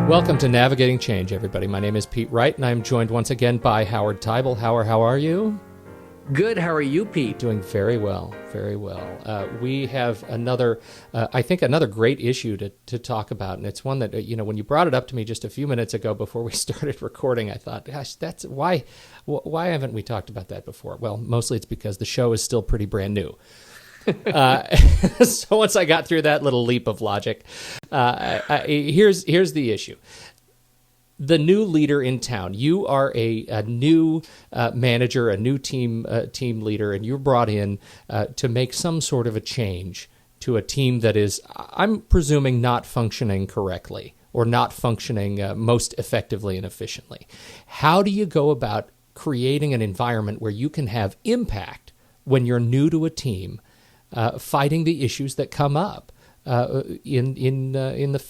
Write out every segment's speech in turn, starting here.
Welcome to Navigating Change, everybody. My name is Pete Wright, and I'm joined once again by Howard Teibel. Howard, how are you? Good. How are you, Pete? Doing very well, very well. We have another great issue to talk about, and it's one that, when you brought it up to me just a few minutes ago before we started recording, I thought, gosh, that's why haven't we talked about that before? Well, mostly it's because the show is still pretty brand new. So once I got through that little leap of logic, here's the issue. The new leader in town. You are a new manager, a new team leader, and you're brought in to make some sort of a change to a team that is, I'm presuming, not functioning correctly or not functioning most effectively and efficiently. How do you go about creating an environment where you can have impact when you're new to a team, fighting the issues that come up in the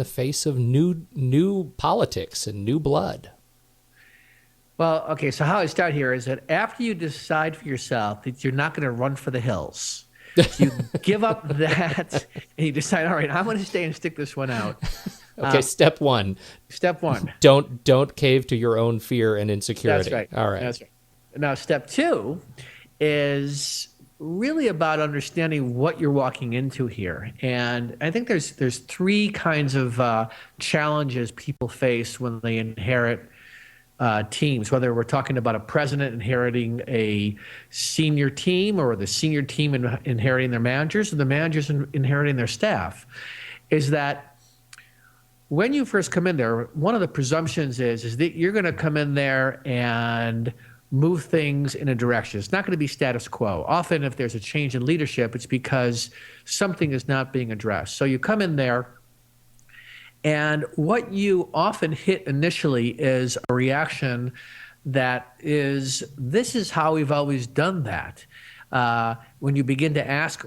face of new politics and new blood? Well, okay. So how I start here is that after you decide for yourself that you're not going to run for the hills, you give up that and you decide, all right, I'm going to stay and stick this one out. Okay, step one. Step one. Don't cave to your own fear and insecurity. That's right. All right. That's right. Now, step two is really about understanding what you're walking into here. And I think there's three kinds of challenges people face when they inherit teams, whether we're talking about a president inheriting a senior team or the senior team inheriting their managers or the managers inheriting their staff, is that when you first come in there, one of the presumptions is that you're going to come in there and move things in a direction. It's not going to be status quo. Often if there's a change in leadership, it's because something is not being addressed. So you come in there, and what you often hit initially is a reaction that is, this is how we've always done that. When you begin to ask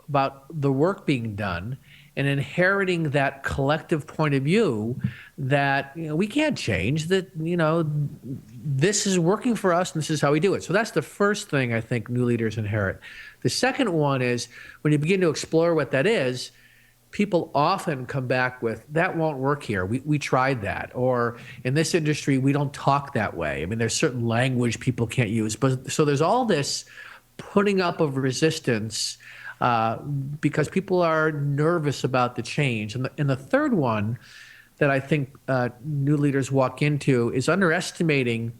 about the work being done and inheriting that collective point of view that we can't change, that this is working for us and this is how we do it. So that's the first thing I think new leaders inherit. The second one is when you begin to explore what that is, people often come back with, that won't work here. We tried that. Or in this industry, we don't talk that way. I mean, there's certain language people can't use. But so there's all this putting up of resistance because people are nervous about the change. And the third one that I think new leaders walk into is underestimating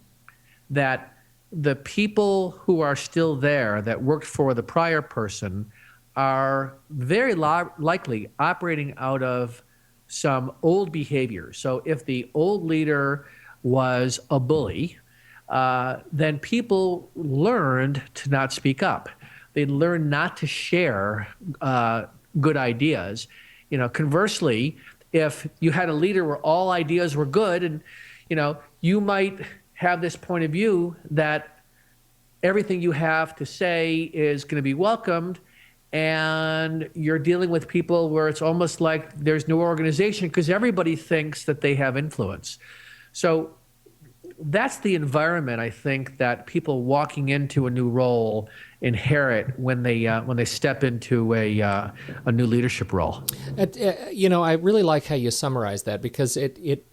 that the people who are still there that worked for the prior person are very likely operating out of some old behavior. So if the old leader was a bully, then people learned to not speak up. They learned not to share good ideas. Conversely, if you had a leader where all ideas were good, and you might have this point of view that everything you have to say is going to be welcomed, and you're dealing with people where it's almost like there's no organization because everybody thinks that they have influence. So that's the environment I think that people walking into a new role inherit when they step into a new leadership role. I really like how you summarize that, because it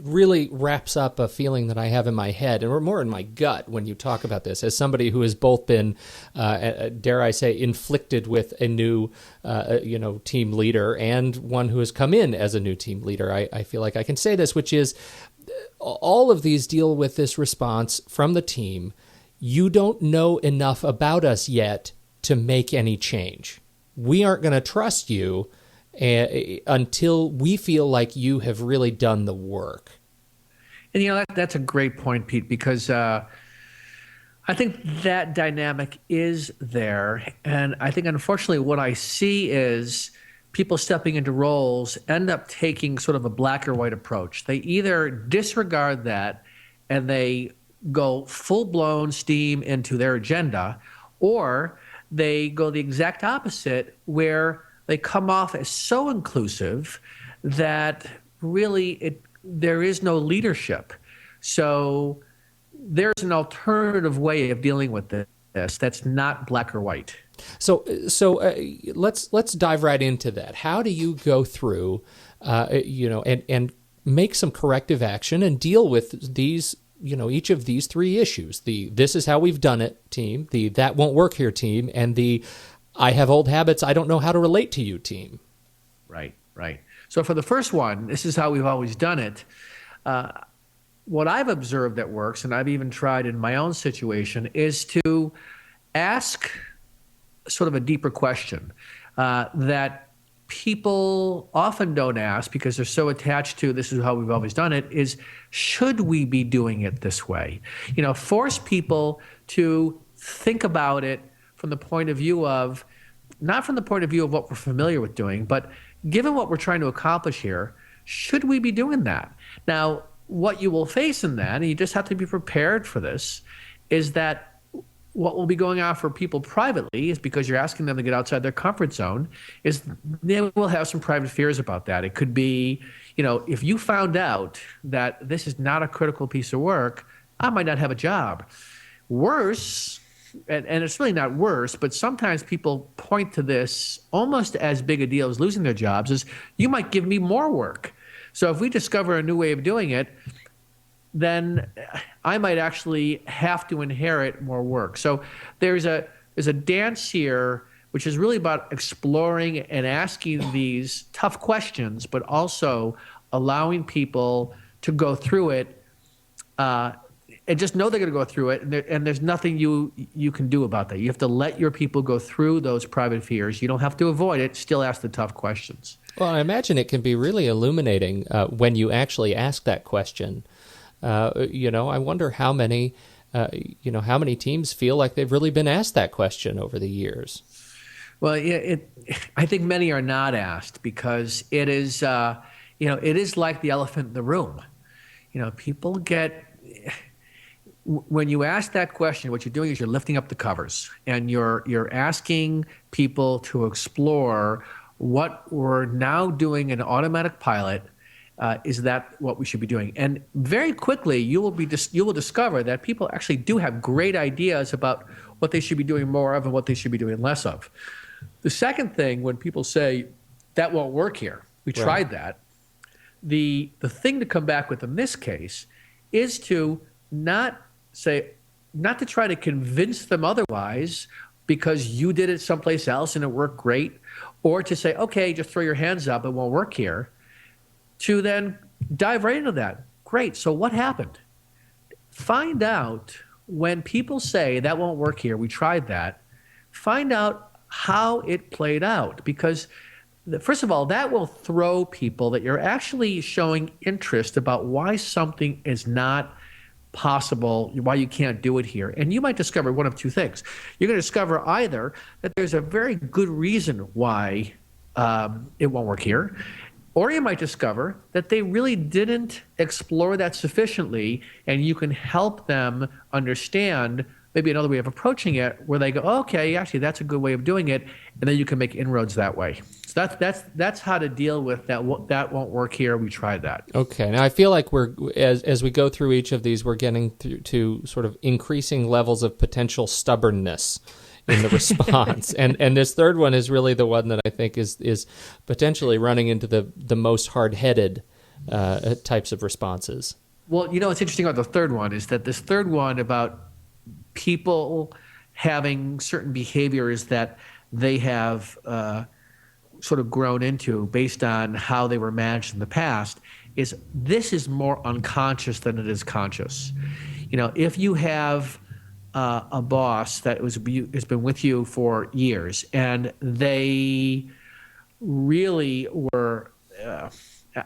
really wraps up a feeling that I have in my head, and more in my gut, when you talk about this, as somebody who has both been, dare I say, inflicted with a new, team leader, and one who has come in as a new team leader. I feel like I can say this, which is all of these deal with this response from the team. You don't know enough about us yet to make any change. We aren't going to trust you until we feel like you have really done the work. And that's a great point, Pete, because I think that dynamic is there. And I think, unfortunately, what I see is people stepping into roles end up taking sort of a black or white approach. They either disregard that and they go full-blown steam into their agenda, or they go the exact opposite, where they come off as so inclusive that really there is no leadership. So there's an alternative way of dealing with this that's not black or white. So let's dive right into that. How do you go through and make some corrective action and deal with these, each of these three issues: the "this is how we've done it" team, the "that won't work here" team, and the "I have old habits, I don't know how to relate to you" team. Right. So for the first one, "this is how we've always done it," what I've observed that works, and I've even tried in my own situation, is to ask sort of a deeper question that people often don't ask because they're so attached to "this is how we've always done it," is, should we be doing it this way? Force people to think about it from the point of view of, not from the point of view of what we're familiar with doing, but given what we're trying to accomplish here, should we be doing that? Now, what you will face in that, and you just have to be prepared for this, is that what will be going on for people privately, is because you're asking them to get outside their comfort zone, is they will have some private fears about that. It could be, if you found out that this is not a critical piece of work, I might not have a job. Worse, and it's really not worse, but sometimes people point to this almost as big a deal as losing their jobs, is you might give me more work. So if we discover a new way of doing it, then I might actually have to inherit more work. So there's a dance here which is really about exploring and asking these tough questions, but also allowing people to go through it and just know they're going to go through it, and there's nothing you can do about that. You have to let your people go through those private fears. You don't have to avoid it. Still ask the tough questions. Well, I imagine it can be really illuminating when you actually ask that question. I wonder how many teams feel like they've really been asked that question over the years. Well, I think many are not asked because it is like the elephant in the room. People get. When you ask that question, what you're doing is you're lifting up the covers and you're asking people to explore what we're now doing in automatic pilot. Is that what we should be doing? And very quickly, you will discover that people actually do have great ideas about what they should be doing more of and what they should be doing less of. The second thing, when people say that won't work here, we tried that. The thing to come back with in this case is to not to try to convince them otherwise because you did it someplace else and it worked great, or to say, okay, just throw your hands up, it won't work here, to then dive right into that. Great, so what happened? Find out when people say that won't work here, we tried that, find out how it played out, because first of all, that will throw people that you're actually showing interest about why something is not possible, why you can't do it here. And you might discover one of two things. You're going to discover either that there's a very good reason why it won't work here, or you might discover that they really didn't explore that sufficiently, and you can help them understand maybe another way of approaching it where they go, okay, actually, that's a good way of doing it, and then you can make inroads that way. So that's how to deal with that. That won't work here. We tried that. Okay. Now I feel like as we go through each of these, we're getting to sort of increasing levels of potential stubbornness in the response, and this third one is really the one that I think is potentially running into the most hard-headed types of responses. Well, what's interesting about the third one is that this third one about people having certain behaviors that they have sort of grown into based on how they were managed in the past, this is more unconscious than it is conscious. If you have a boss that has been with you for years and they really were,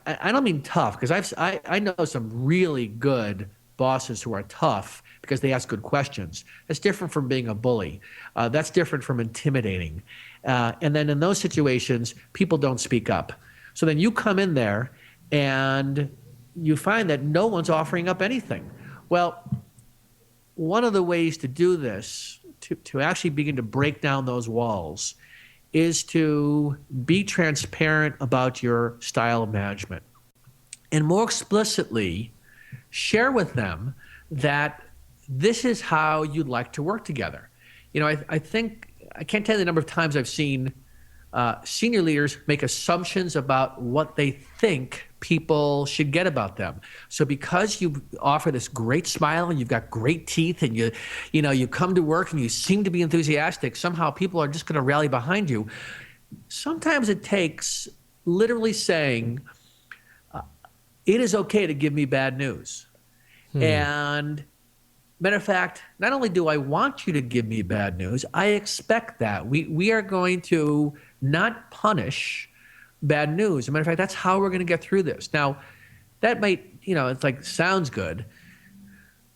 I don't mean tough, because I know some really good bosses who are tough because they ask good questions. That's different from being a bully. That's different from intimidating. And then in those situations, people don't speak up. So then you come in there and you find that no one's offering up anything. Well, one of the ways to do this, to actually begin to break down those walls, is to be transparent about your style of management. And more explicitly, share with them that this is how you'd like to work together. I think, I can't tell you the number of times I've seen senior leaders make assumptions about what they think people should get about them. So because you offer this great smile and you've got great teeth and you come to work and you seem to be enthusiastic, somehow people are just going to rally behind you. Sometimes it takes literally saying, it is okay to give me bad news. And matter of fact, not only do I want you to give me bad news, I expect that. We are going to not punish bad news. As a matter of fact, that's how we're going to get through this. Now, that might, it's like, sounds good.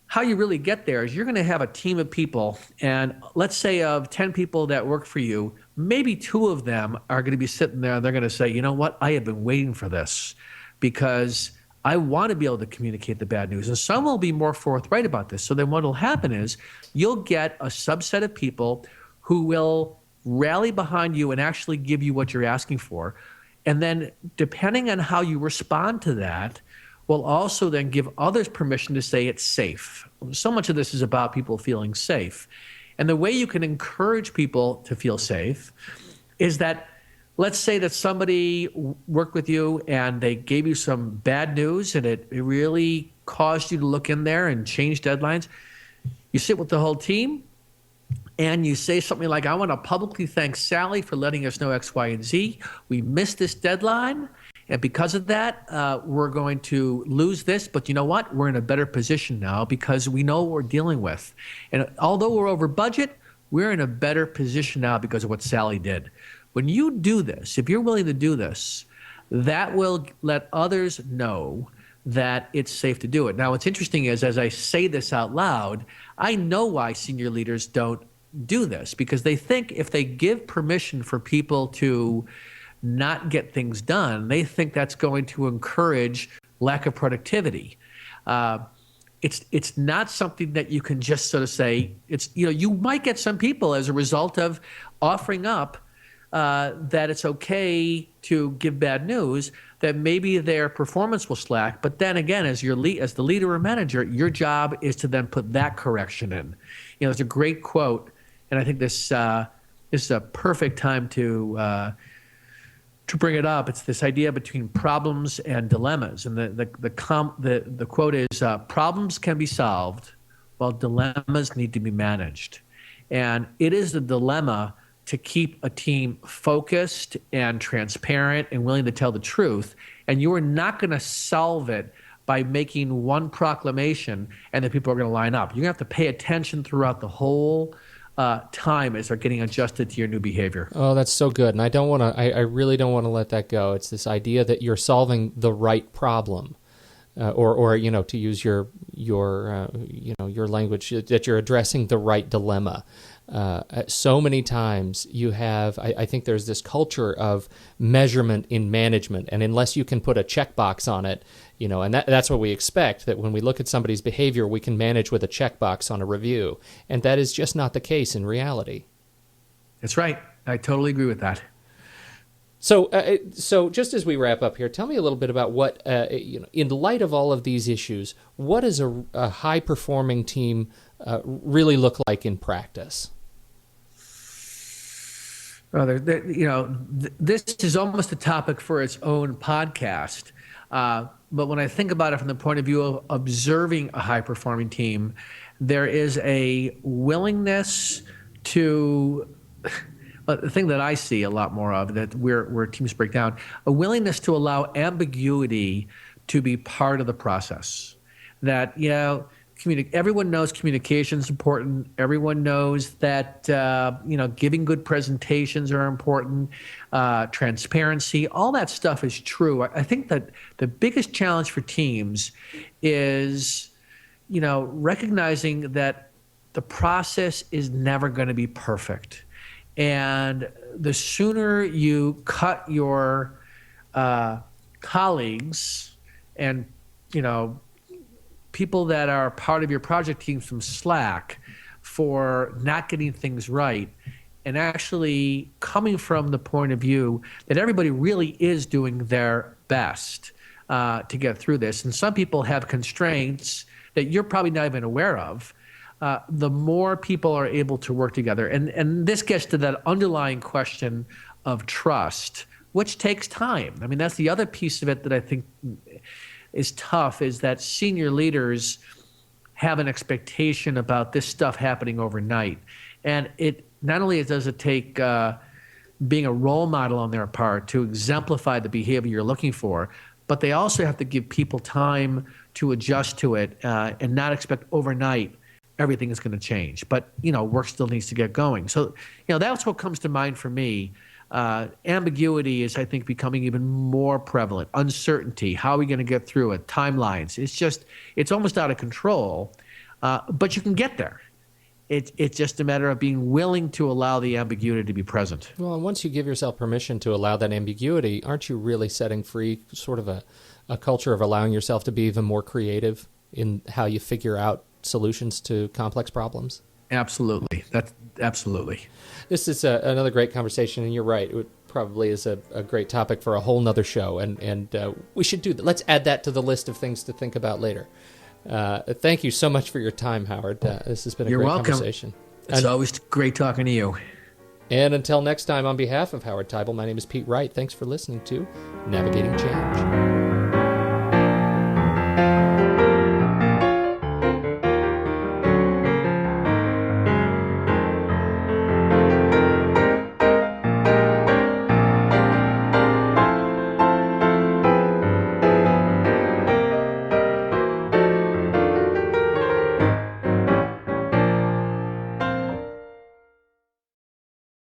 How you really get there is you're going to have a team of people, and let's say of 10 people that work for you, maybe 2 of them are going to be sitting there and they're going to say, you know what, I have been waiting for this because I want to be able to communicate the bad news. And some will be more forthright about this. So then what will happen is you'll get a subset of people who will rally behind you and actually give you what you're asking for. And then depending on how you respond to that, will also then give others permission to say it's safe. So much of this is about people feeling safe. And the way you can encourage people to feel safe is that, let's say that somebody worked with you and they gave you some bad news and it really caused you to look in there and change deadlines. You sit with the whole team and you say something like, I want to publicly thank Sally for letting us know X, Y, and Z. We missed this deadline. And because of that, we're going to lose this. But you know what? We're in a better position now because we know what we're dealing with. And although we're over budget, we're in a better position now because of what Sally did. When you do this, if you're willing to do this, that will let others know that it's safe to do it. Now, what's interesting is, as I say this out loud, I know why senior leaders don't do this, because they think if they give permission for people to not get things done, they think that's going to encourage lack of productivity. It's not something that you can just sort of say. You might get some people as a result of offering up that it's okay to give bad news, that maybe their performance will slack. But then again, as the leader or manager, your job is to then put that correction in. There's a great quote, and I think this is a perfect time to bring it up. It's this idea between problems and dilemmas, and the quote is, "Problems can be solved, while dilemmas need to be managed." And it is the dilemma to keep a team focused and transparent and willing to tell the truth. And you are not going to solve it by making one proclamation and then people are going to line up. You're going to have to pay attention throughout the whole time as they're getting adjusted to your new behavior. Oh, that's so good. And I really don't want to let that go. It's this idea that you're solving the right problem. Or to use your language, that you're addressing the right dilemma. So many times you have, I think there's this culture of measurement in management, and unless you can put a checkbox on it, and that's what we expect, that when we look at somebody's behavior, we can manage with a checkbox on a review, and that is just not the case in reality. That's right. I totally agree with that. So just as we wrap up here, tell me a little bit about what, in light of all of these issues, what does a high-performing team really look like in practice? Well, this is almost a topic for its own podcast. But when I think about it from the point of view of observing a high-performing team, there is a willingness to... the thing that I see a lot more of, that where teams break down, a willingness to allow ambiguity to be part of the process. That, everyone knows communication is important. Everyone knows that, giving good presentations are important. Transparency, all that stuff is true. I think that the biggest challenge for teams is, recognizing that the process is never going to be perfect. And the sooner you cut your colleagues and, people that are part of your project team some slack for not getting things right, and actually coming from the point of view that everybody really is doing their best to get through this. And some people have constraints that you're probably not even aware of. The more people are able to work together. And this gets to that underlying question of trust, which takes time. I mean, that's the other piece of it that I think is tough, is that senior leaders have an expectation about this stuff happening overnight. And it not only does it take being a role model on their part to exemplify the behavior you're looking for, but they also have to give people time to adjust to it and not expect overnight everything is going to change. But, work still needs to get going. So, that's what comes to mind for me. Ambiguity is, I think, becoming even more prevalent. Uncertainty, how are we going to get through it? Timelines. It's almost out of control, but you can get there. It's just a matter of being willing to allow the ambiguity to be present. Well, and once you give yourself permission to allow that ambiguity, aren't you really setting free sort of a culture of allowing yourself to be even more creative in how you figure out solutions to complex problems? Absolutely. Absolutely. This is another great conversation, and you're right. It probably is a great topic for a whole nother show, and we should do that. Let's add that to the list of things to think about later. Thank you so much for your time, Howard. This has been a great conversation. It's always great talking to you. And until next time, on behalf of Howard Teibel, my name is Pete Wright. Thanks for listening to Navigating Change.